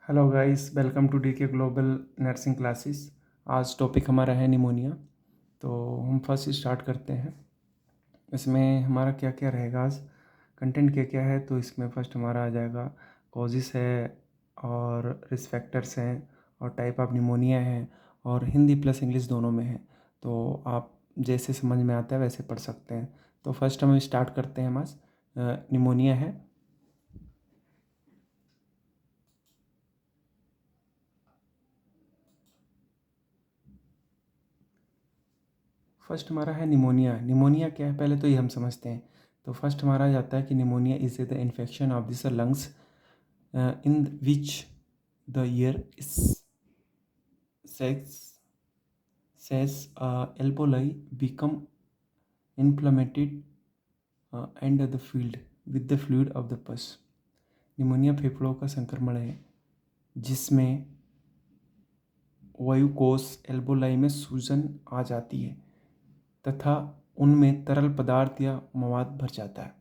Hello guys, welcome to D K global nursing classes. आज topic हमारा है pneumonia. तो हम फर्स्ट स्टार्ट करते हैं। इसमें हमारा क्या क्या रहेगा आज, कंटेंट क्या क्या है। तो इसमें फर्स्ट हमारा आ जाएगा कॉजेस है, और रिस्क फैक्टर्स हैं, और टाइप ऑफ निमोनिया है, और हिंदी प्लस इंग्लिश दोनों में है। तो आप जैसे समझ में आता है वैसे पढ़ सकते हैं। तो फर्स्ट हम स्टार्ट करते हैं। आज निमोनिया है। फर्स्ट हमारा है निमोनिया। निमोनिया क्या है पहले तो ये हम समझते हैं। तो फर्स्ट हमारा जाता है कि pneumonia is the infection of this lungs in which the year sex cess एल्बोलाई become इन्फ्लेमेटेड and the field with the fluid of the पस। निमोनिया फेफड़ों का संक्रमण है जिसमें वायुकोश एल्बोलाई में सूजन आ जाती है तथा उनमें तरल पदार्थ या मवाद भर जाता है।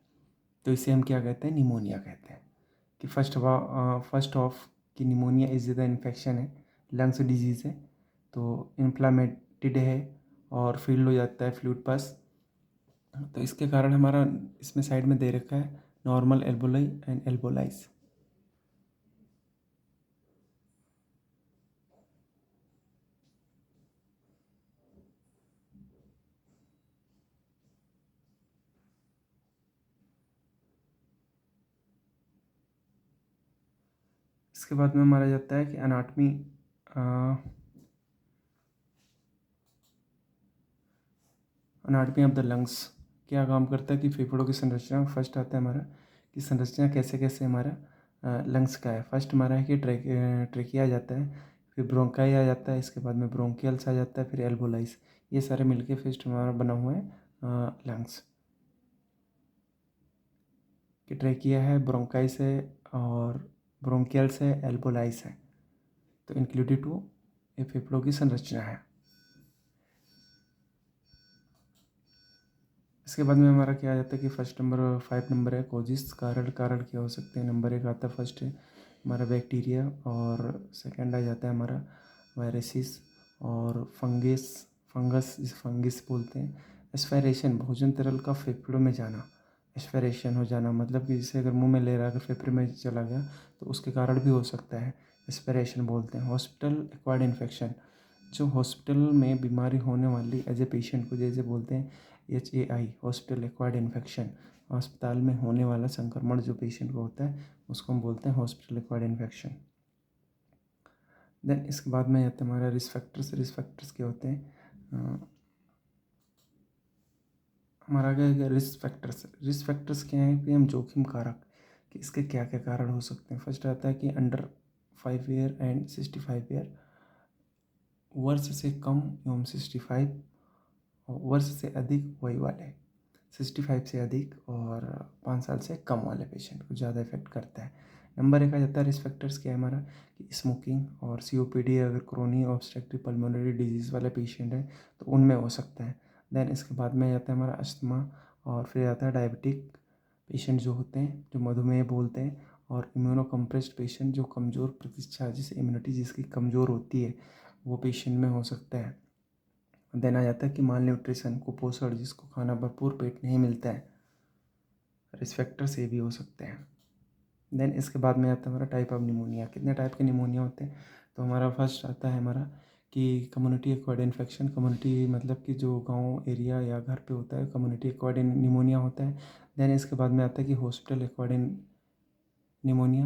तो इसे हम क्या कहते हैं, निमोनिया कहते हैं। कि फर्स्ट ऑफ कि निमोनिया इज द इन्फेक्शन है, लंग्स डिजीज़ है, तो इन्फ्लामेटेड है और फील्ड हो जाता है फ्लूइड पास। तो इसके कारण हमारा इसमें साइड में दे रखा है नॉर्मल एल्बोलाई एंड एल्बोलाइज। इसके बाद में हमारा जाता है कि anatomy. Anatomy of the lungs क्या काम करता है कि फेफड़ों की संरचना। फर्स्ट आता है हमारा कि संरचना कैसे कैसे हमारा लंग्स का है। फर्स्ट हमारा है कि ट्रेकिया आ जाता है, फिर ब्रोंकाई आ जाता है, इसके बाद में ब्रोंकियल्स आ जाता है, फिर एल्बोलाइस। ये सारे मिलके फर्स्ट हमारा बना हुआ है लंग्स। कि ट्रेकिया है, ब्रोंकाइस है, और ब्रोंकियल्स है, एल्बोलाइस है। तो इंक्लूडेड टू ये फेफड़ों की संरचना है। इसके बाद में हमारा क्या आ जाता है कि फर्स्ट नंबर 5 नंबर है कोजिस। कारण कारण क्या हो सकते हैं। नंबर 1 आता है फर्स्ट है हमारा बैक्टीरिया, और सेकंड आ जाता है हमारा वायरसिस और फंगस जिसे फंगिस बोलते हैं। एस्पायरेशन भोजन तरल का फेफड़ों में जाना। एस्पायरेशन हो जाना मतलब कि जैसे अगर मुंह में ले रहा है, अगर फेफड़े में चला गया तो उसके कारण भी हो सकता है, एस्पायरेशन बोलते हैं। हॉस्पिटल एक्वायर्ड इन्फेक्शन, जो हॉस्पिटल में बीमारी होने वाली एज ए पेशेंट को जैसे बोलते हैं HAI, हॉस्पिटल एक्वायर्ड इन्फेक्शन। अस्पताल में होने वाला संक्रमण जो पेशेंट को होता है उसको हम बोलते हैं हॉस्पिटल एक्वायर्ड इन्फेक्शन। देन इसके बाद में आता है हमारा रिस्क फैक्टर्स। रिस्क फैक्टर्स क्या होते हैं, हमारा आगे रिस्क फैक्टर्स। रिस्क फैक्टर्स क्या हैं कि हम जोखिम कारक कि इसके क्या क्या कारण हो सकते हैं। फर्स्ट आता है कि अंडर 5 ईयर एंड 65 ईयर, वर्ष से कम एवं 65, और वर्ष से अधिक वही वाले 65 से अधिक और 5 साल से कम वाले पेशेंट को ज़्यादा इफेक्ट करता है। नंबर 1 आ जाता है रिस्क फैक्टर्स क्या है हमारा कि स्मोकिंग और COPD, अगर क्रोनिक ऑब्स्ट्रक्टिव पल्मोनरी डिजीज़ वाले पेशेंट है तो उनमें हो सकता है। देन इसके बाद में आता है हमारा अस्थमा, और फिर आता है डायबिटिक पेशेंट जो होते हैं, जो मधुमेह बोलते हैं, और इम्यूनो कम्प्रेस्ड पेशेंट जो कमज़ोर प्रतिरक्षा जिसे इम्यूनिटी जिसकी कमज़ोर होती है वो पेशेंट में हो सकता है। देन आ जाता है कि माल न्यूट्रिशन, कुपोषण, जिसको खाना भरपूर पेट नहीं मिलता है, रिस्क फैक्टर से भी हो सकते हैं। देन इसके बाद में आता है हमारा टाइप ऑफ निमोनिया। कितने टाइप के निमोनिया होते हैं। तो हमारा फर्स्ट आता है हमारा कि कम्युनिटी एक्वायर्ड इन्फेक्शन। कम्युनिटी मतलब कि जो गांव एरिया या घर पे होता है, कम्युनिटी एक्वायर्ड निमोनिया होता है। देन इसके बाद में आता है कि हॉस्पिटल एक्वायर्ड निमोनिया।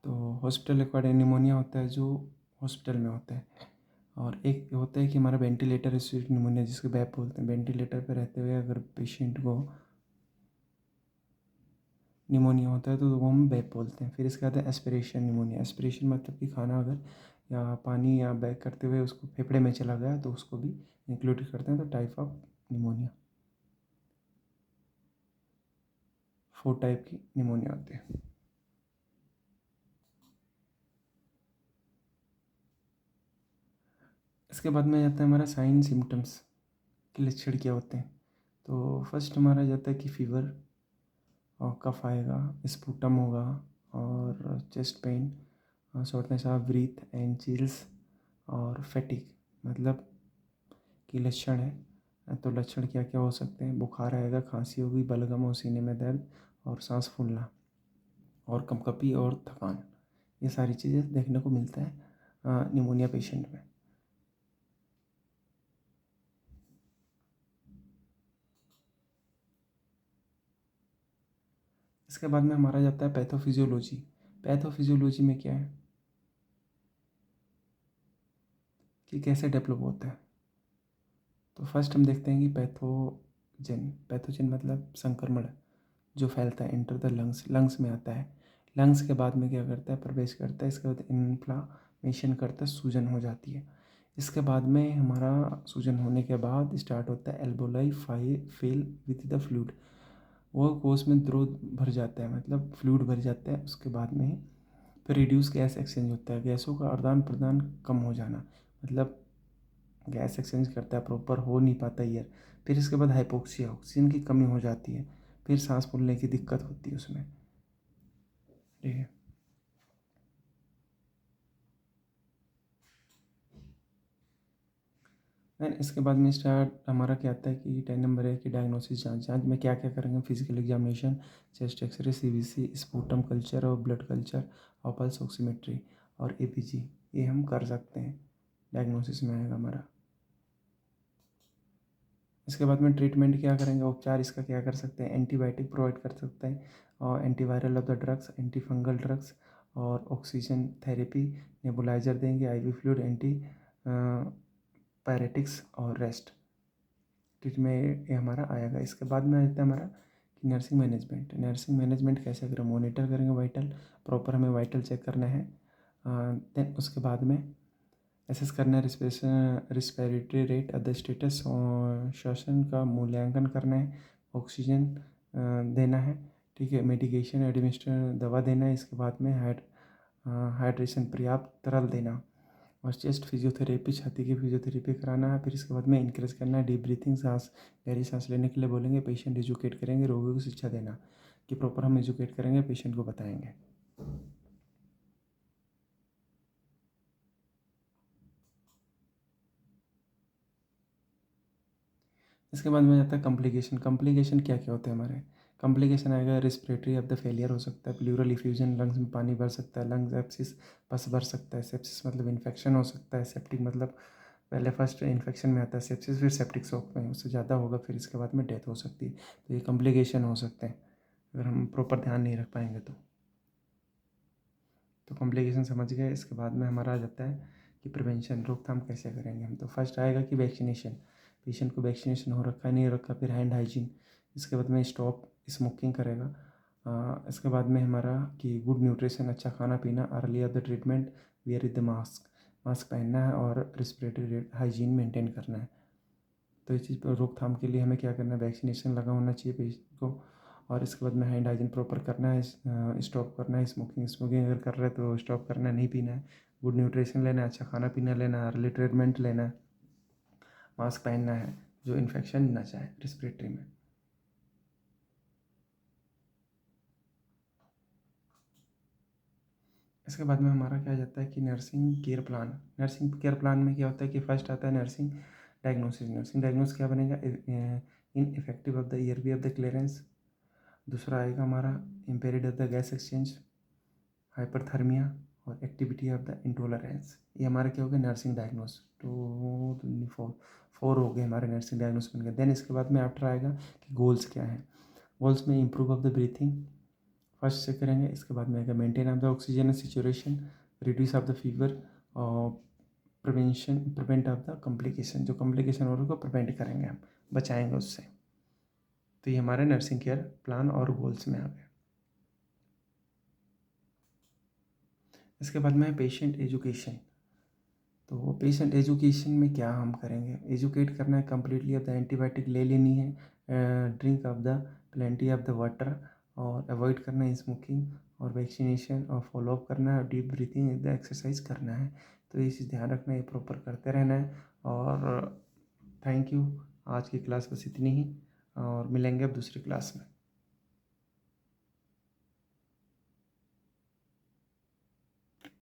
तो हॉस्पिटल एक्वायर्ड निमोनिया होता है जो हॉस्पिटल में होता है। और एक होता है कि हमारा वेंटिलेटर एसोसिएटेड निमोनिया, जिसको बैप बोलते हैं। वेंटिलेटर पर रहते हुए अगर पेशेंट को निमोनिया होता है तो वो हम बैप बोलते हैं। फिर इसके बाद है एस्पिरेशन निमोनिया। एस्पिरेशन मतलब कि खाना अगर या पानी या बैग करते हुए उसको फेफड़े में चला गया तो उसको भी इंक्लूड करते हैं। तो टाइप ऑफ निमोनिया, 4 टाइप की निमोनिया होती है। इसके बाद में आता है हमारा साइन सिम्टम्स के लक्षण क्या होते हैं। तो फर्स्ट हमारा जाता है कि फीवर, और कफ आएगा, स्पूटम होगा, और chest pain, shortness of breath and chills और फैटिग मतलब की लक्षण है। तो लक्षण क्या क्या हो सकते हैं? बुखार आएगा, खांसी होगी, बलगम और सीने में दर्द और सांस फूलना और कंपकपी और थकान। ये सारी चीज़ें देखने को मिलता है निमोनिया पेशेंट में। इसके बाद में हमारा जाता है पैथोफिजियोलॉजी। पैथोफिजियोलॉजी में क्या है कि कैसे डेवलप होता है। तो फर्स्ट हम देखते हैं कि पैथोजन मतलब संक्रमण जो फैलता है इंटर द लंग्स में आता है। लंग्स के बाद में क्या करता है, प्रवेश करता है, इसके बाद इन्फ्लामेशन करता है, सूजन हो जाती है। इसके बाद में हमारा सूजन होने के बाद स्टार्ट होता है एल्बोलाई फेल विद द फ्लूइड। वो कोस में द्रोध भर जाता है मतलब फ्लूइड भर जाता है। उसके बाद में फिर रिड्यूस गैस एक्सचेंज होता है, गैसों का आदान प्रदान कम हो जाना मतलब गैस एक्सचेंज करता है, प्रॉपर हो नहीं पाता ईयर। फिर इसके बाद हाइपोक्सिया, ऑक्सीजन की कमी हो जाती है, फिर सांस फूलने की दिक्कत होती है उसमें। ठीक है। देन इसके बाद में स्टार्ट हमारा क्या आता है कि 10 नंबर है कि डायग्नोसिस जांच में क्या क्या करेंगे? Physical examination, chest X-ray, CBC, sputum culture और ब्लड कल्चर और पल्स ऑक्सीमेट्री और एपीजी, ये हम कर सकते हैं, डायग्नोसिस में आएगा हमारा। इसके बाद में ट्रीटमेंट क्या करेंगे? उपचार इसका क्या कर सकते हैं? एंटीबायोटिक प्रोवाइड कर सकते हैं और antiviral of the drugs, anti fungal drugs और ऑक्सीजन थेरेपी, नेबुलाइजर देंगे, आईवी फ्लूइड, एंटी पायरेटिक्स और रेस्ट ट्रीटमेंट ये हमारा आएगा। इसके बाद में आता है हमारा कि नर्सिंग मैनेजमेंट। नर्सिंग मैनेजमेंट कैसे करें? मॉनिटर करेंगे वाइटल, प्रॉपर हमें वाइटल चेक करना है। देन उसके बाद में एसेस करना है रिस्पिरेटरी रेट, अदर स्टेटस, श्वसन का मूल्यांकन करना है, ऑक्सीजन देना है। ठीक है, मेडिकेशन एडमिनिस्टर दवा देना है। इसके बाद में हाइड्रेशन पर्याप्त तरल देना और चेस्ट फिजियोथेरेपी, छाती की फिजियोथेरेपी कराना है। फिर इसके बाद में इंकरेज करना है डीप ब्रीथिंग, सांस गहरी सांस लेने के लिए बोलेंगे। पेशेंट एजुकेट करेंगे, रोगियों को शिक्षा देना कि प्रॉपर हम एजुकेट करेंगे, पेशेंट को बताएंगे। इसके बाद में जाता है कॉम्प्लिकेशन। कॉम्प्लिकेशन क्या क्या होते हैं हमारे? कॉम्प्लिकेशन आएगा रिस्पिरेटरी ऑफ द फेलियर हो सकता है, प्लूरल इफ्यूजन, लंग्स में पानी भर सकता है, लंग्स एप्सिस, पस भर सकता है, सेप्सिस मतलब इन्फेक्शन हो सकता है, सेप्टिक मतलब पहले फर्स्ट इन्फेक्शन में आता है सेप्सिस, फिर सेप्टिक शॉक में उससे ज़्यादा होगा, फिर इसके बाद में डेथ हो सकती है। तो ये कॉम्प्लिकेशन हो सकते हैं अगर हम प्रॉपर ध्यान नहीं रख पाएंगे तो कॉम्प्लिकेशन समझ गए। इसके बाद में हमारा आ जाता है कि प्रिवेंशन, रोकथाम कैसे करेंगे हम। तो फर्स्ट आएगा कि वैक्सीनेशन, पेशेंट को वैक्सीनेशन हो रखा है नहीं रखा, फिर हैंड हाइजीन। इसके बाद में स्टॉप स्मोकिंग करेगा। इसके बाद में हमारा कि गुड न्यूट्रिशन, अच्छा खाना पीना, early of the treatment, wear is the mask, mask पहनना है और रिस्पिरेटरी हाइजीन मेंटेन करना है। तो इस चीज़ पर रोकथाम के लिए हमें क्या करना है? वैक्सीनेशन लगा होना चाहिए पेशेंट को और इसके बाद में हैंड हाइजीन प्रॉपर करना है, स्टॉप करना है स्मोकिंग, अगर कर रहे हैं तो स्टॉप करना है, नहीं पीना है। गुड न्यूट्रिशन लेना है, अच्छा खाना पीना लेना है, अर्ली ट्रीटमेंट लेना है, मास्क पहनना है जो इन्फेक्शन ना जाए रिस्पिरेटरी में। इसके बाद में हमारा क्या जाता है कि nursing care plan. Nursing care plan में क्या होता है कि फर्स्ट आता है नर्सिंग डायग्नोसिस। नर्सिंग डायग्नोस क्या बनेगा? In effective of the year of the clearance. दूसरा आएगा हमारा impaired of the gas exchange, hyperthermia और एक्टिविटी ऑफ द इंटॉलरेंस। ये हमारे क्या हो गया? Nursing diagnose. टू फोर हो गए हमारे नर्सिंग डायग्नोस बन गए। देन इसके बाद में आफ्टर आएगा कि गोल्स क्या हैं। गोल्स में improve of the breathing first से करेंगे। इसके बाद में आएगा maintain of the oxygen saturation, reduce of the fever और प्रिवेंट ऑफ द कॉम्प्लिकेशन। जो कॉम्प्लिकेशन हो रहा है उसको प्रिवेंट करेंगे, हम बचाएंगे उससे। तो ये हमारे नर्सिंग केयर प्लान और गोल्स में आ गए। इसके बाद में है पेशेंट एजुकेशन। तो पेशेंट एजुकेशन में क्या हम करेंगे? एजुकेट करना है कम्प्लीटली। अब द एंटीबायोटिक ले लेनी है, drink of the plenty of the water और अवॉइड करना है स्मोकिंग और वैक्सीनेशन और फॉलोअप करना है, डीप ब्रीथिंग द एक्सरसाइज करना है। तो ये चीज़ ध्यान रखना है, ये प्रॉपर करते रहना है। और थैंक यू। आज की क्लास बस इतनी ही और मिलेंगे अब दूसरी क्लास में।